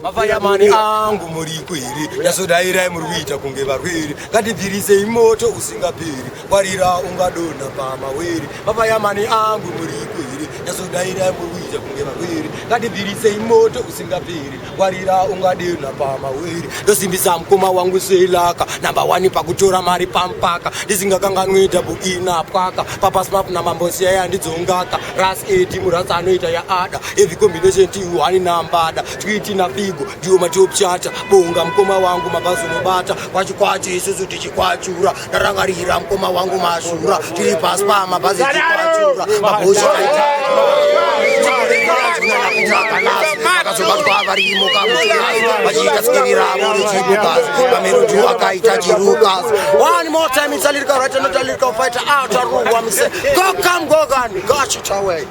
Mafayamani angu muri kwiri yasodaira muruita kunge varwiri ngatibvirise imoto usingaperi warira ungadona pamaweri. Mafayamani angu muri kwiri yasodaira muruita kunge varwiri ngatibvirise imoto usingaperi warira ungadona pamaweri. Ndosimbisa mkoma wangu selaka namba 1 pakutora mari pampaka ndisingakanganwita bukina pwaka papa smap na mambosi yandidzongaka ras 8 murasa anoita ya ada every combination T1 nambada tweet na figo ndio matop chata bonga mkoma wangu mabazo nobata kwachikwachi isuzu tichikwachura ndarangarira mkoma wangu mashura tiri paspa mabazi tikwachura maboshi kaita one more time it's a little right and a little fighter out a room. Go come go gun, got it away.